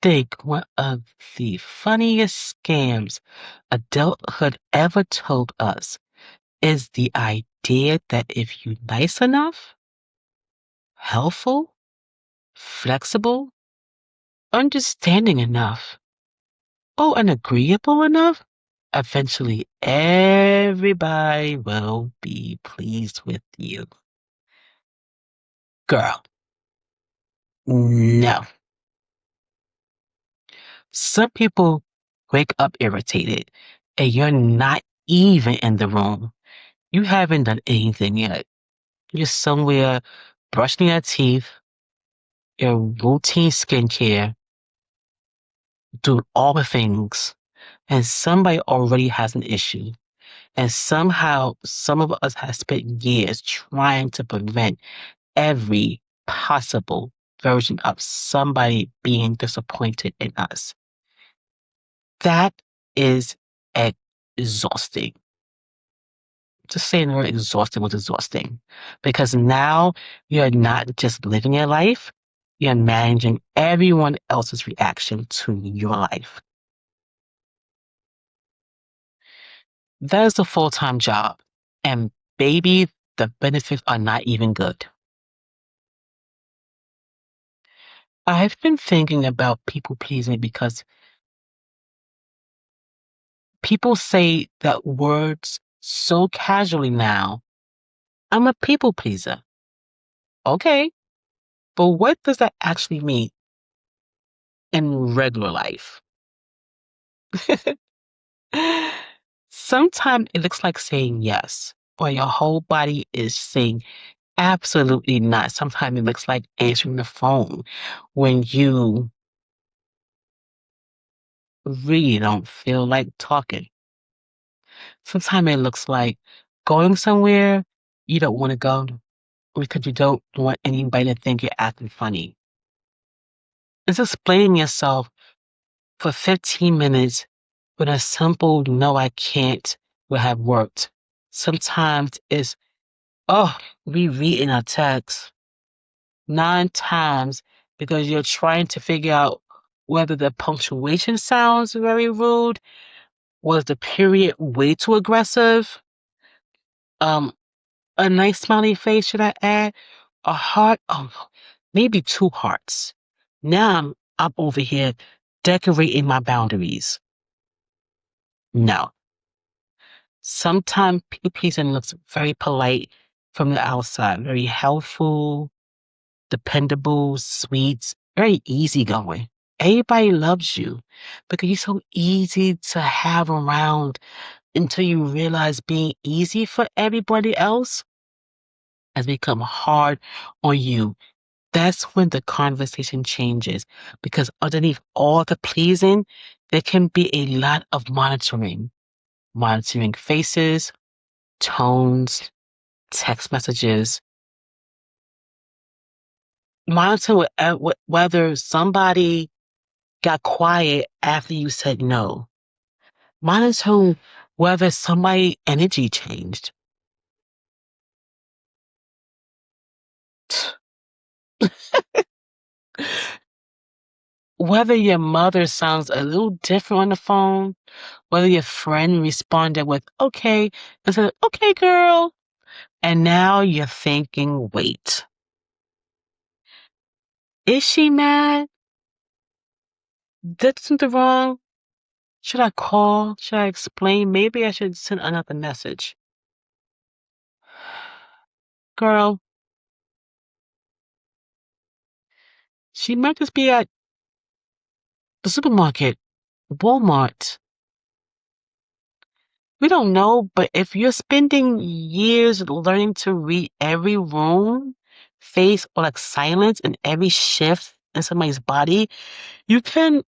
think one of the funniest scams adulthood ever told us is the idea that if you're nice enough, helpful, flexible, understanding enough, and agreeable enough, eventually everybody will be pleased with you. Girl, no. Some people wake up irritated and you're not even in the room. You haven't done anything yet. You're somewhere brushing your teeth, your routine skincare, doing all the things, and somebody already has an issue. And somehow, some of us have spent years trying to prevent every possible version of somebody being disappointed in us. That is exhausting. Just saying the word exhausting was exhausting because now you're not just living your life, you're managing everyone else's reaction to your life. That is a full-time job. And baby, the benefits are not even good. I've been thinking about people pleasing because people say that words so casually now. I'm a people pleaser. Okay, but what does that actually mean in regular life? Sometimes it looks like saying yes, or your whole body is saying absolutely not. Sometimes it looks like answering the phone when you really don't feel like talking. Sometimes it looks like going somewhere you don't want to go because you don't want anybody to think you're acting funny. It's explaining yourself for 15 minutes when a simple no, I can't would have worked. Sometimes it's, oh, rereading a text 9 times because you're trying to figure out whether the punctuation sounds very rude, was the period way too aggressive, um, a nice smiley face, should I add? A heart? Oh, maybe two hearts. Now I'm over here decorating my boundaries. No. Sometimes people pleasing looks very polite from the outside, very helpful, dependable, sweet, very easygoing. Everybody loves you because you're so easy to have around until you realize being easy for everybody else has become hard on you. That's when the conversation changes because underneath all the pleasing, there can be a lot of monitoring faces, tones, text messages, monitor whether somebody got quiet after you said no, monitor whether somebody energy changed, whether your mother sounds a little different on the phone, whether your friend responded with okay instead of okay girl, and now you're thinking, wait, is she mad? Did something wrong? Should I call? Should I explain? Maybe I should send another message. Girl, she might just be at the supermarket, Walmart. We don't know, but if you're spending years learning to read every room, face, or like silence in every shift in somebody's body, you can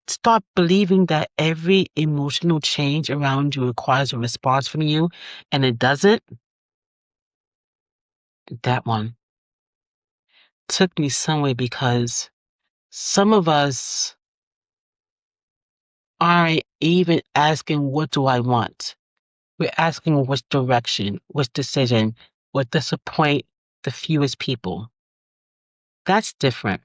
start believing that every emotional change around you requires a response from you, and it doesn't. That one took me somewhere because some of us aren't even asking, what do I want? We're asking which direction, which decision would disappoint the fewest people. That's different.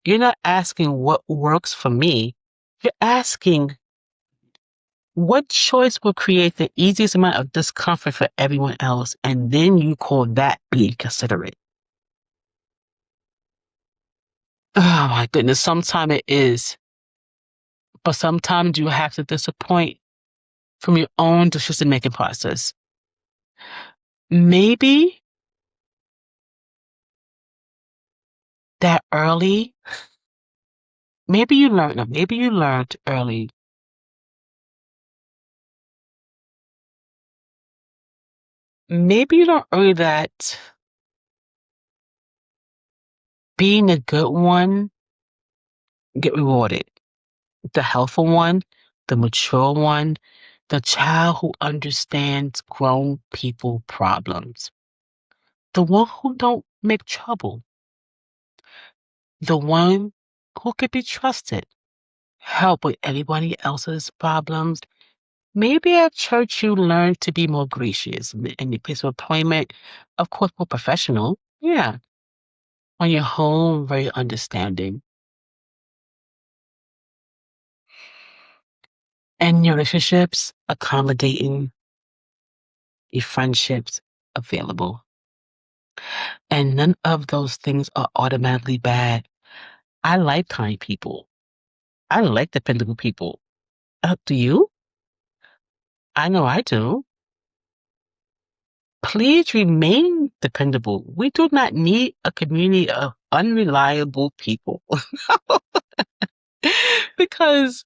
You're not asking what works for me. You're asking what choice will create the easiest amount of discomfort for everyone else, and then you call that being considerate. Oh my goodness, sometimes it is, but sometimes you have to disappoint from your own decision making process. Maybe that early, maybe you learned early. Maybe you learned early that being a good one get rewarded. The helpful one, the mature one, the child who understands grown people problems, the one who don't make trouble, the one who could be trusted, help with everybody else's problems. Maybe at church you learn to be more gracious. In your place of employment, of course, more professional. Yeah. On your home, very understanding. And your relationships, accommodating, your friendships, available. And none of those things are automatically bad. I like kind people. I like dependable people. Do you? I know I do. Please remain dependable. We do not need a community of unreliable people because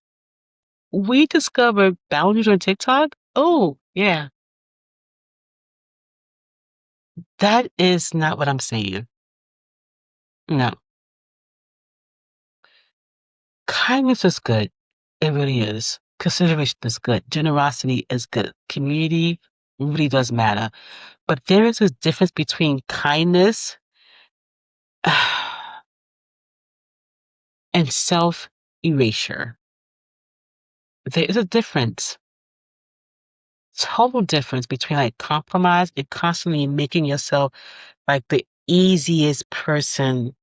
we discovered boundaries on TikTok. Oh, yeah, that is not what I'm saying. No, kindness is good. It really is. Consideration is good. Generosity is good. Community really does matter. But there is a difference between kindness and self erasure. There is a difference, total difference between like compromise and constantly making yourself like the easiest person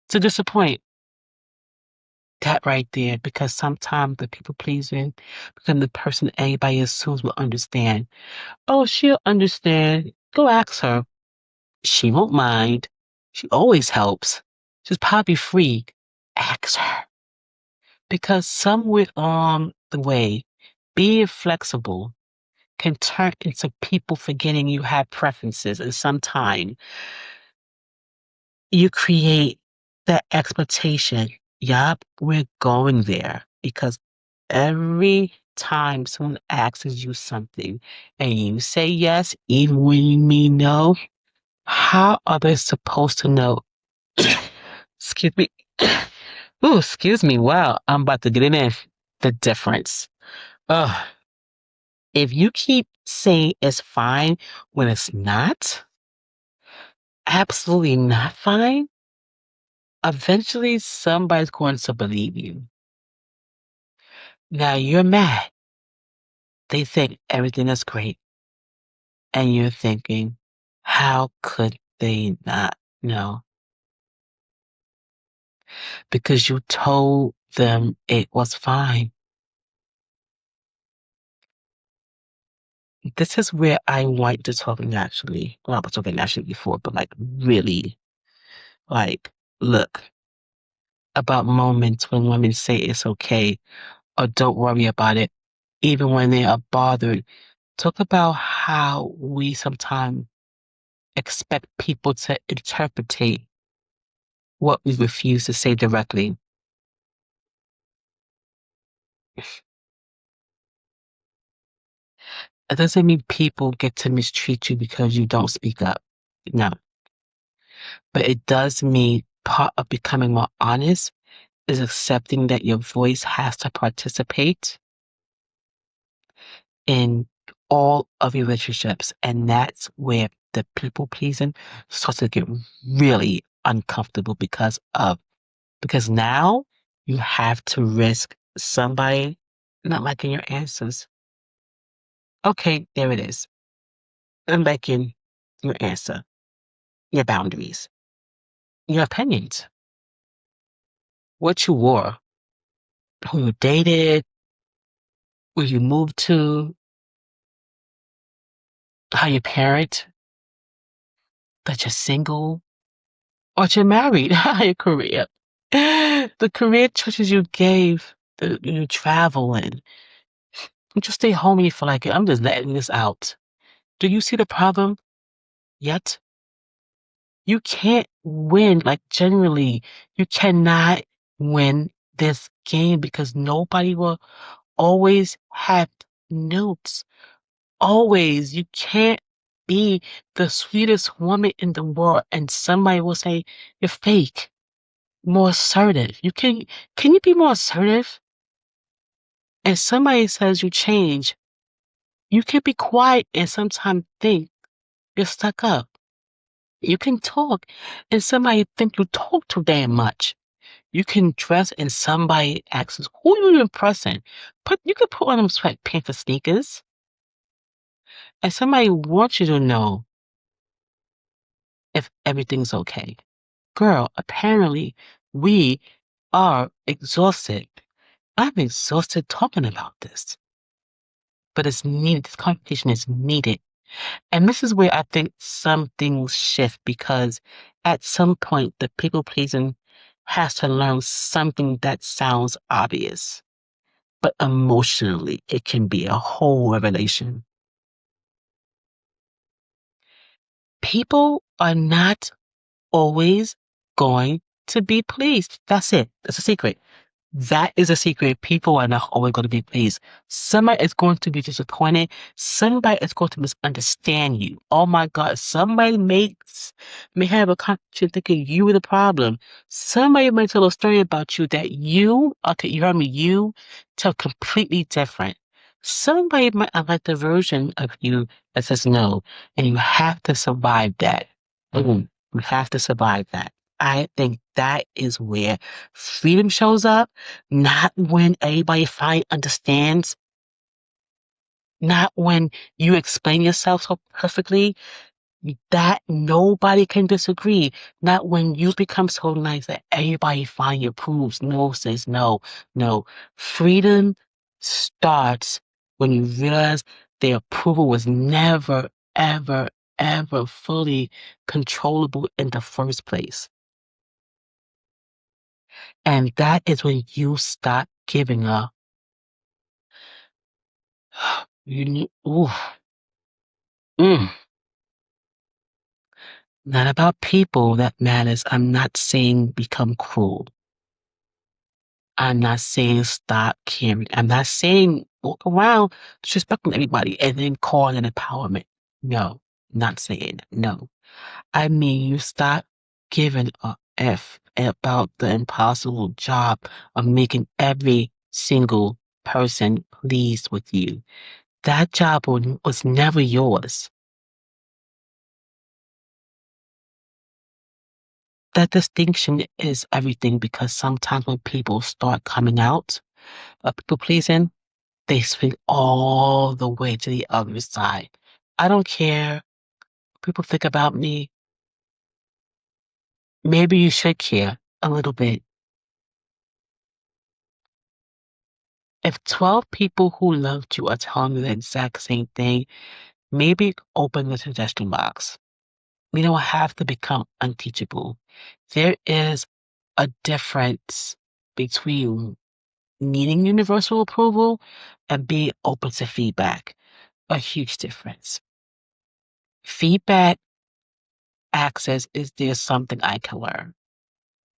to disappoint. That right there, because sometimes the people pleasing become the person everybody assumes will understand. Oh, she'll understand. Go ask her. She won't mind. She always helps. She's probably free. Ask her. Because somewhere along the way, being flexible can turn into people forgetting you have preferences. And sometimes you create that expectation. Yup, we're going there. Because every time someone asks you something and you say yes, even when you mean no, how are they supposed to know? Excuse me. Ooh, excuse me. Wow, I'm about to get in there. The difference. Ugh. If you keep saying it's fine when it's not, absolutely not fine, eventually somebody's going to believe you. Now you're mad. They think everything is great. And you're thinking, how could they not know? Because you told them it was fine. This is where I want to talk naturally. Well, I was talking naturally before, but like really, like, look about moments when women say it's okay or don't worry about it, even when they are bothered. Talk about how we sometimes expect people to interpret what we refuse to say directly. It doesn't mean people get to mistreat you because you don't speak up. No. But it does mean part of becoming more honest is accepting that your voice has to participate in all of your relationships. And that's where the people pleasing starts to get really uncomfortable because now you have to risk somebody not liking your answers. Okay, there it is. I'm liking your answer, your boundaries. your opinions, what you wore, who you dated, where you moved to, how you parent, that you're single, or you're married, your career, the career choices you gave, you travel in. You just stay home and you feel like I'm just letting this out. Do you see the problem yet? You can't win, like generally, you cannot win this game because nobody will always have notes. Always. You can't be the sweetest woman in the world and somebody will say you're fake. More assertive. Can you be more assertive? And somebody says you change. You can be quiet and sometimes think you're stuck up. You can talk and somebody think you talk too damn much. You can dress and somebody asks, who are you impressing? You can put on them sweatpants or sneakers and somebody wants you to know if everything's okay. Girl, apparently we are exhausted. I'm exhausted talking about this, but it's needed. This conversation is needed. And this is where I think some things shift because at some point the people pleasing has to learn something that sounds obvious, but emotionally it can be a whole revelation. People are not always going to be pleased. That's it. That's a secret. That is a secret. People are not always going to be pleased. Somebody is going to be disappointed. Somebody is going to misunderstand you. Oh my God. Somebody may have a conversation thinking you were the problem. Somebody may tell a story about you that you heard me, you tell completely different. Somebody might not like the version of you that says no, and you have to survive that. You have to survive that. I think that is where freedom shows up, not when everybody finally understands, not when you explain yourself so perfectly that nobody can disagree, not when you become so nice that everybody finally approves, no says no, no. Freedom starts when you realize their approval was never, ever, ever fully controllable in the first place. And that is when you stop giving up. You need, ooh, mm, not about people that matters. I'm not saying become cruel. I'm not saying stop caring. I'm not saying walk around disrespecting everybody and then calling it empowerment. No, not saying that. No. I mean, you stop giving a F about the impossible job of making every single person pleased with you. That job was never yours. That distinction is everything because sometimes when people start coming out of people pleasing, they swing all the way to the other side. I don't care what people think about me. Maybe you should care a little bit. If 12 people who loved you are telling you the exact same thing, maybe open the suggestion box. We don't have to become unteachable. There is a difference between needing universal approval and being open to feedback. A huge difference. Feedback access is there something I can learn?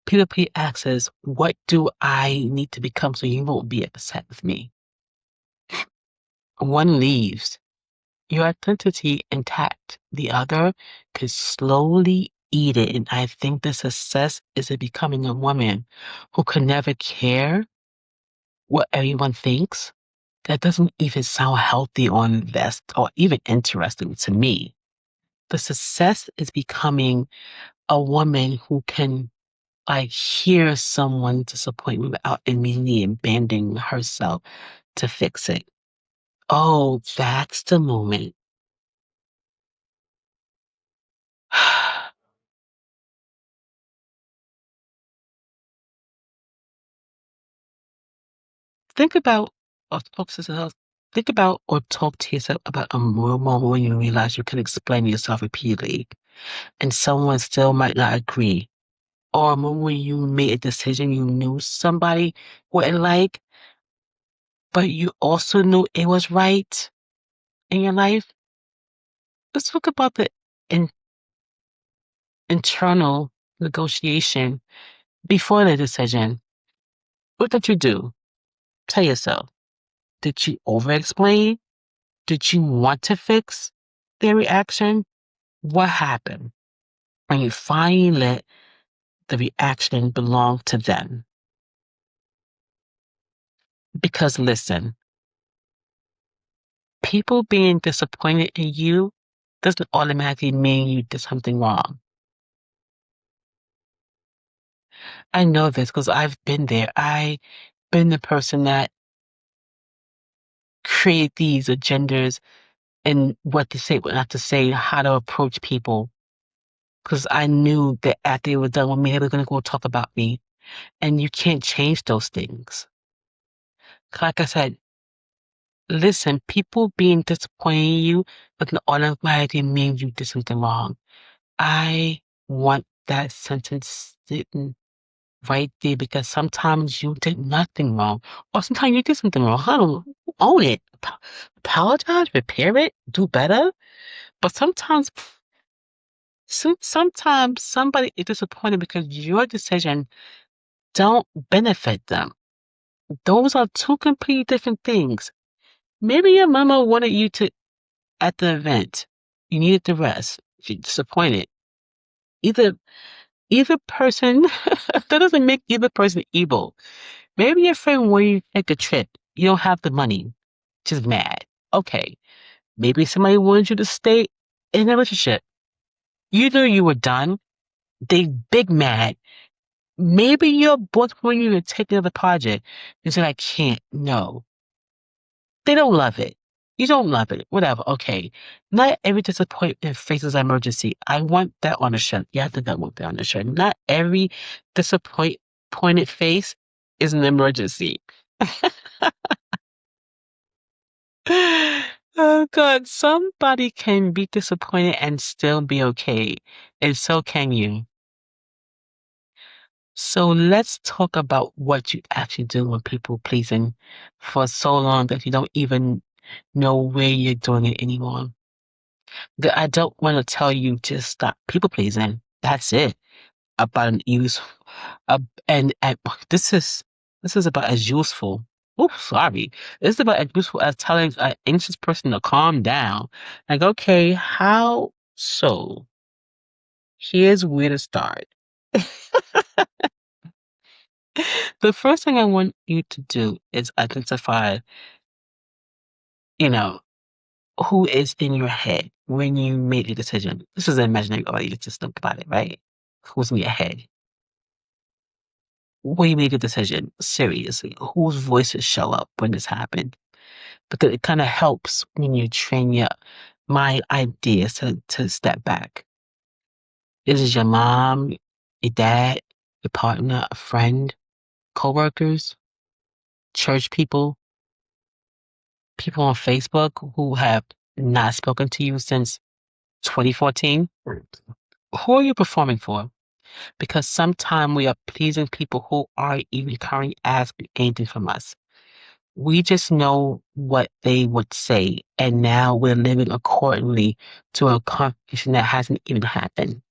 P2P access, what do I need to become so you won't be upset with me? One leaves, your identity intact. The other could slowly eat it. And I think the success is in becoming a woman who can never care what everyone thinks. That doesn't even sound healthy or invest or even interesting to me. The success is becoming a woman who can hear someone's disappointment without immediately abandoning herself to fix it. Oh, that's the moment. Think about or talk to yourself. Think about or talk to yourself about a moment when you realize you can explain yourself repeatedly, and someone still might not agree. Or a moment when you made a decision you knew somebody wouldn't like, but you also knew it was right in your life. Let's talk about the in- internal negotiation before the decision. What did you do? Tell yourself. Did you over explain? Did you want to fix their reaction? What happened when you finally let the reaction belong to them? Because listen, people being disappointed in you doesn't automatically mean you did something wrong. I know this because I've been there. I've been the person that create these agendas and what to say, what not to say, how to approach people. Because I knew that after they were done with me, they were going to go talk about me. And you can't change those things. Like I said, listen, people being disappointed in you doesn't automatically mean you did something wrong. I want that sentence sitting right there because sometimes you did nothing wrong, or sometimes you did something wrong. I don't own it. Apologize, repair it, do better. But sometimes somebody is disappointed because your decision don't benefit them. Those are two completely different things. Maybe your mama wanted you to at the event. You needed to rest. She's disappointed. Either either person that doesn't make either person evil. Maybe your friend wanted you to take a trip. You don't have the money. Just mad. Okay. Maybe somebody wanted you to stay in a relationship. You knew you were done. They big mad. Maybe your boss wanted you to take another project. You said, I can't. No. They don't love it. You don't love it. Whatever. Okay. Not every disappointment faces an emergency. I want that on a shirt. Yeah, I think I want that on a shirt. Not every disappointed face is an emergency. Oh God, somebody can be disappointed and still be okay. And so can you. So let's talk about what you actually do when people pleasing for so long that you don't even know where you're doing it anymore. I don't want to tell you just stop people pleasing. That's it. About an use, uh, and this is about as useful. Oh, sorry. This is about as useful as telling an anxious person to calm down. Like, okay, how so? Here's where to start. The first thing I want you to do is identify, you know, who is in your head when you made the decision. This is an imaginary audience. Just think about it, right? Who's in your head? When you make a decision, seriously, whose voices show up when this happened? Because it kind of helps when you train your mind ideas to step back. This is your mom, your dad, your partner, a friend, coworkers, church people, people on Facebook who have not spoken to you since 2014. Who are you performing for? Because sometimes we are pleasing people who aren't even currently asking anything from us. We just know what they would say, and now we're living accordingly to a conversation that hasn't even happened.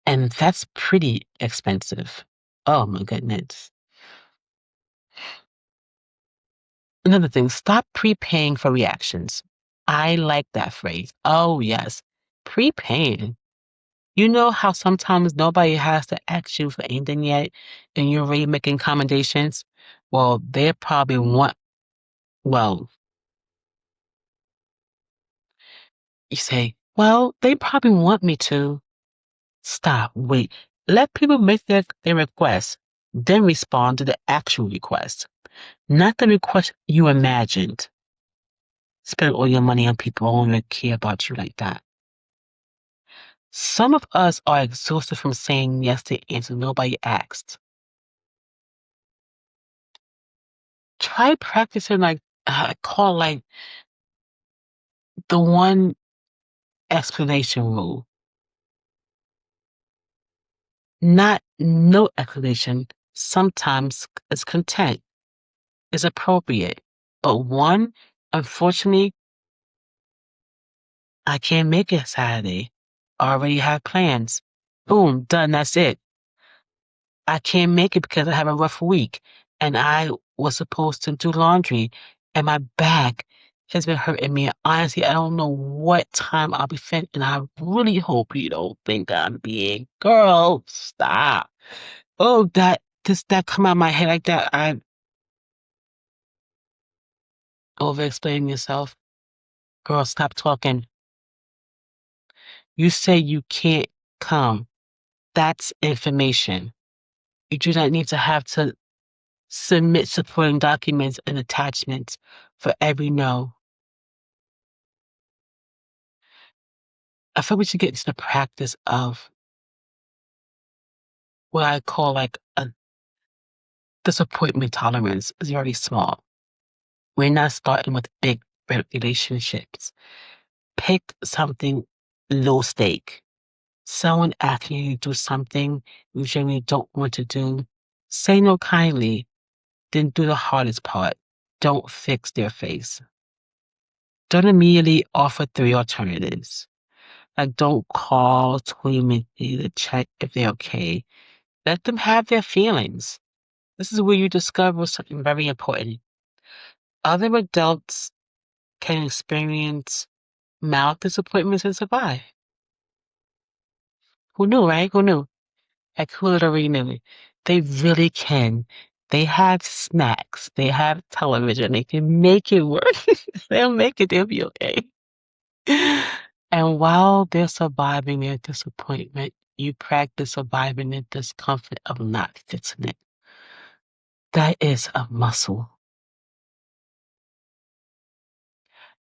And that's pretty expensive. Oh my goodness. Another thing, stop prepaying for reactions. I like that phrase. Oh, yes. Prepaying. You know how sometimes nobody has to ask you for anything yet, and you're already making accommodations? Well, they probably want, well, you say, well, they probably want me to. Stop, wait. Let people make their request, then respond to the actual request, not the request you imagined. Spend all your money on people who don't even care about you like that. Some of us are exhausted from saying yes to answers nobody asked. try practicing like I call like the one explanation rule. Not no explanation. Sometimes is content is appropriate. But one, unfortunately, I can't make it Saturday. I already have plans. Boom, done. That's it. I can't make it because I have a rough week and I was supposed to do laundry and my back has been hurting me. Honestly, I don't know what time I'll be fit and I really hope you don't think I'm being girl. Stop. Oh, that come out of my head like that. I over explaining yourself. Girl, stop talking. You say you can't come. That's information. You do not need to have to submit supporting documents and attachments for every no. I feel we should get into the practice of what I call like a disappointment tolerance is very small. We're not starting with big relationships. Pick something low stake. Someone asking you to do something you generally don't want to do. Say no kindly, then do the hardest part. Don't fix their face. Don't immediately offer three alternatives. Like don't call 20 minutes to check if they're okay. Let them have their feelings. This is where you discover something very important. Other adults can experience mild disappointments and survive. Who knew, right? Who knew? Like who literally knew? They really can. They have snacks. They have television. They can make it work. They'll make it. They'll be okay. And while they're surviving their disappointment, you practice surviving the discomfort of not fixing it. That is a muscle.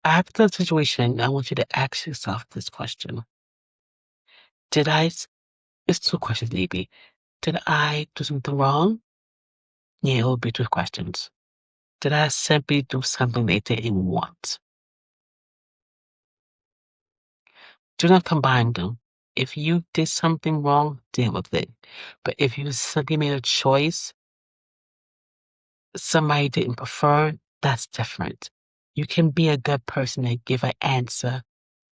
After the situation, I want you to ask yourself this question. Did I, it's two questions maybe. Did I do something wrong? Yeah, it will be two questions. Did I simply do something they didn't want? Do not combine them. If you did something wrong, deal with it. But if you simply made a choice somebody didn't prefer, that's different. You can be a good person and give an answer